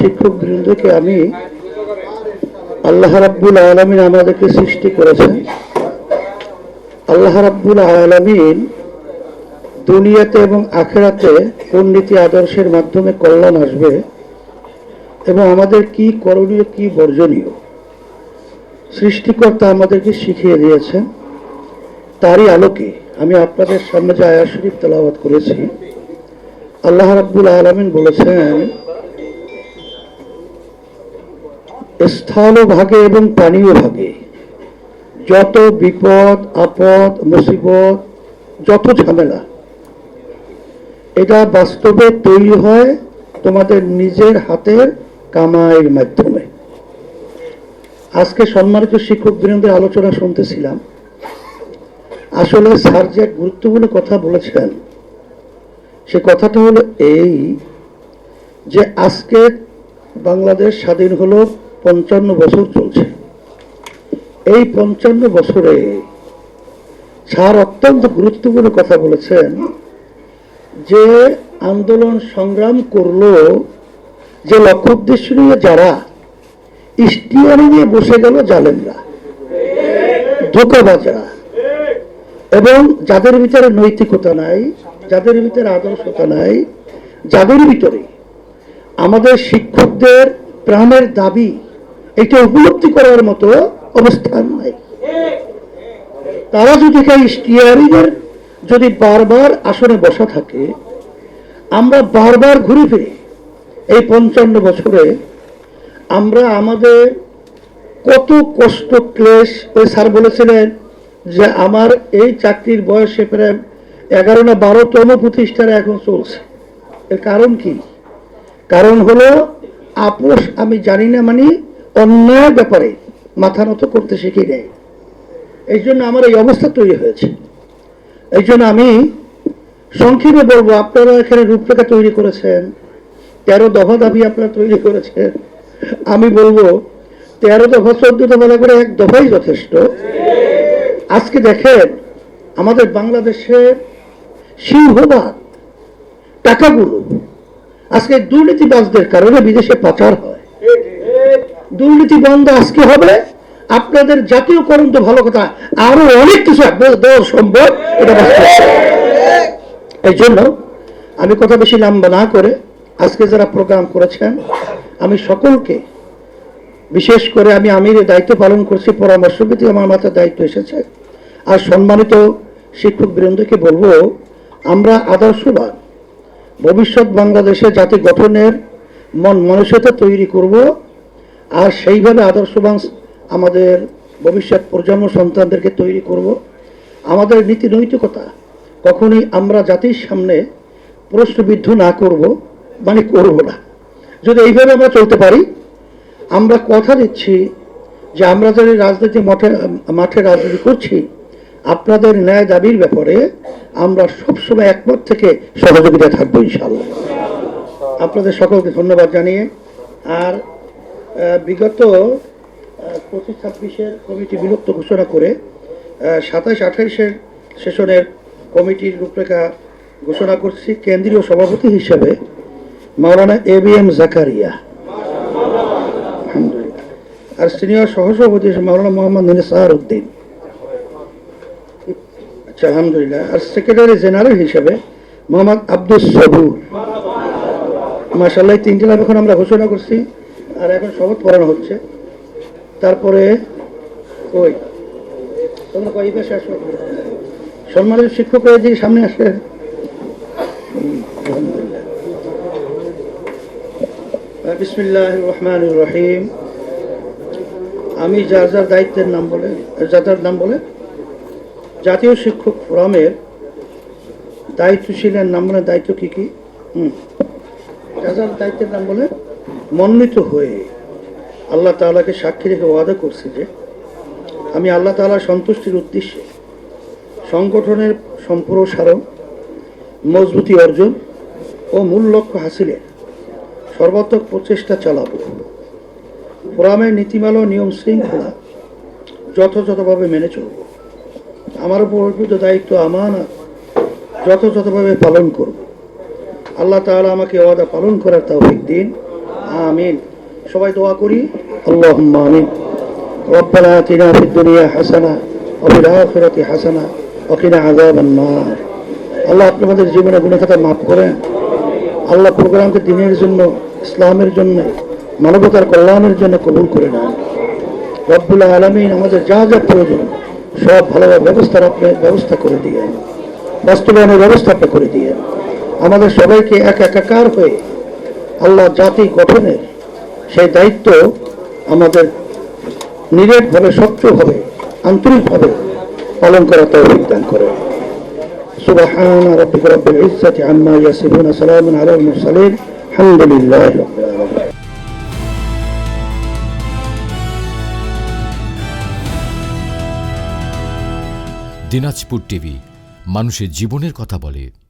শিক্ষক বৃন্দকে আমি আল্লাহ রাব্বুল আলামিন আমাদেরকে সৃষ্টি করেছেন। আল্লাহ রাব্বুল আলামিন দুনিয়াতে এবং আখিরাতে কোন নীতি আদর্শের মাধ্যমে কল্যাণ আসবে এবং আমাদের কি করণীয় কি বর্জনীয় সৃষ্টিকর্তা আমাদেরকে শিখিয়ে দিয়েছেন। তারই আলোকে আমি আপনাদের সামনে যে আয়াত শরীফ তেলাওয়াত করেছি, আল্লাহ রাব্বুল আলামিন বলেছেন, স্থল ভাগে এবং পানীয় ভাগে যত বিপদ আপদ মুসিবত যত ঝামেলা এটা বাস্তবে তৈরি হয় তোমাদের নিজের হাতের কামাইয়ের মাধ্যমে। আজকে সম্মানিত শিক্ষক বৃন্দের আলোচনা শুনতেছিলাম। আসলে স্যার যে গুরুত্বপূর্ণ কথা বলেছেন সে কথাটা হলো এই যে আজকে বাংলাদেশ স্বাধীন হলো 55 বছর চলছে। এই 55 বছরে স্যার অত্যন্ত গুরুত্বপূর্ণ কথা বলেছেন যে আন্দোলন সংগ্রাম করলো যে লক্ষ্য উদ্দেশ্য নিয়ে যারা স্টিয়ারিং এ বসে গেল জালেমরা, ধোঁকাবাজরা, এবং যাদের ভিতরে নৈতিকতা নাই, যাদের ভিতরে আদর্শতা নাই, যাদের ভিতরে আমাদের শিক্ষকদের প্রাণের দাবি এটা উপলব্ধি করার মতো অবস্থান নাই, তারা যদি স্টিয়ারিং এর যদি বারবার আসনে বসা থাকে, আমরা বারবার ঘুরে ফিরে এই 55 বছরে আমরা আমাদের কত কষ্ট ক্লেশ, ওই স্যার বলেছিলেন যে আমার এই চাকরির বয়সে প্রায় 11 না 12তম প্রতিষ্ঠানে এখন চলছে। এর কারণ কি? কারণ হলো আপোষ আমি জানি না, মানে অন্যায় ব্যাপারে মাথা নত করতে শিখি নেই। এই জন্য আমার এই অবস্থা তৈরি হয়েছে। এই জন্য আমি সংক্ষেপে বলবো, আপনারা এখানে রূপরেখা তৈরি করেছেন, 13 দফা দাবি আপনারা তৈরি করেছেন। আমি বলবো 13 দফা 14 দফা করে এক দফাই যথেষ্ট। আজকে দেখেন আমাদের বাংলাদেশে সিংহভাগ টাকাগুলো আজকে দুর্নীতিবাজদের কারণে বিদেশে পাচার হয়। দুর্নীতি বন্ধ আজকে হবে, আপনাদের জাতীয়করণ তো ভালো কথা, আরো অনেক কিছু দেওয়া সম্ভব, এটা বাস্তব। এই জন্য আমি কথা বেশি লম্বা না করে আজকে যারা প্রোগ্রাম করেছেন আমি সকলকে, বিশেষ করে আমি আমিরের দায়িত্ব পালন করছি, পরামর্শবিধি আমার মাথায় দায়িত্ব এসেছে, আর সম্মানিত শিক্ষক বৃন্দকে বলবো আমরা আদর্শবান ভবিষ্যৎ বাংলাদেশে জাতি গঠনের মানসিকতা তৈরি করব, আর সেইভাবে আদর্শবান আমাদের ভবিষ্যৎ প্রজন্ম সন্তানদেরকে তৈরি করব। আমাদের নীতি নৈতিকতা কখনই আমরা জাতির সামনে প্রশ্নবিদ্ধ না করব, মানে করব না। যদি এইভাবে আমরা চলতে পারি, আমরা কথা দিচ্ছি যে আমরা যারা রাজনীতি মাঠে রাজনীতি করছি, আপনাদের ন্যায় দাবির ব্যাপারে আমরা সবসময় একমত থেকে সহযোগিতা থাকবো ইনশাআল্লাহ। আপনাদের সকলকে ধন্যবাদ জানিয়ে, আর বিগত 25-26-এর কমিটি বিলুপ্ত ঘোষণা করে 27-28-এর সেশনের কমিটির রূপরেখা ঘোষণা করছি। কেন্দ্রীয় সভাপতি হিসেবে মাওলানা ABM জাকারিয়া, আলহামদুলিল্লাহ, আর সিনিয়র সহসভাপতি হিসেবে মাওলানা মোহাম্মদ নিসার উদ্দিন, আচ্ছা আলহামদুলিল্লাহ, আর সেক্রেটারি জেনারেল হিসেবে মোহাম্মদ আব্দুল সবুর। মাশাআল্লাহ, 3টি নাম এখন আমরা ঘোষণা করছি, আর এখন শপথ পড়ানো হচ্ছে। তারপরে ওই তোমরা কই পাশে আসো, সম্মানিত শিক্ষকরা এদিকে সামনে আসে। বিসমিল্লাহির রহমানির রহিম। আমি যার যার দায়িত্বের নাম বলে, যার নাম বলে জাতীয় শিক্ষক ফোরামের দায়িত্বশীলের নাম বলে, দায়িত্ব কি কি যার যার দায়িত্বের নাম বলে মনোনীত হয়ে আল্লাহ তাআলাকে সাক্ষী রেখে ওয়াদা করছি যে আমি আল্লাহ তাআলার সন্তুষ্টির উদ্দেশ্যে সংগঠনের সম্প্রসারণ, মজবুতি অর্জন ও মূল লক্ষ্য হাসিলের সর্বাত্মক প্রচেষ্টা চালাব। ফোরামের নীতিমালা ও নিয়ম শৃঙ্খলা যথাযথভাবে মেনে চলব। আমার উপর অর্পিত দায়িত্ব আমানত যথাযথভাবে পালন করব। আল্লাহ তাআলা আমাকে ওয়াদা পালন করার তৌফিক দিন। আমিন। সবাই দোয়া করি, আল্লাহুম্মা আমিন। রব্বানা আতিনা ফিদ দুনিয়া হাসানা ওয়া ফিল আখিরাতি হাসানা ওয়া কিনা আযাবান নার। আল্লাহ আপনি আমাদের জীবনে গুনাহ খাতা মাফ করেন। আল্লাহ প্রোগ্রামকে দিনের জন্য, ইসলামের জন্য, মানবতার কল্যাণের জন্য কবুল করে নেন। রব্বুল আলামিন আমাদের যা যা প্রয়োজন সব ভালোভাবে ব্যবস্থা করে দিয়ে, বাস্তবায়নের ব্যবস্থা আপনি করে দিয়ে, আমাদের সবাইকে একাকার হয়ে আল্লাহ জাতি গঠনের সেই দায়িত্ব আমাদের নিরেটভাবে, স্বচ্ছভাবে, আন্তরিকভাবে পালন করার তৌফিক দান করে। সুবহান রাব্বিকা রাব্বিল ইজ্জাতি আম্মা ইয়াসিফুন, সালামুন আলাল মুরসালিন, আলহামদুলিল্লাহি রাব্বিল আলামিন। দিনাজপুর টিভি, মানুষের জীবনের কথা বলে।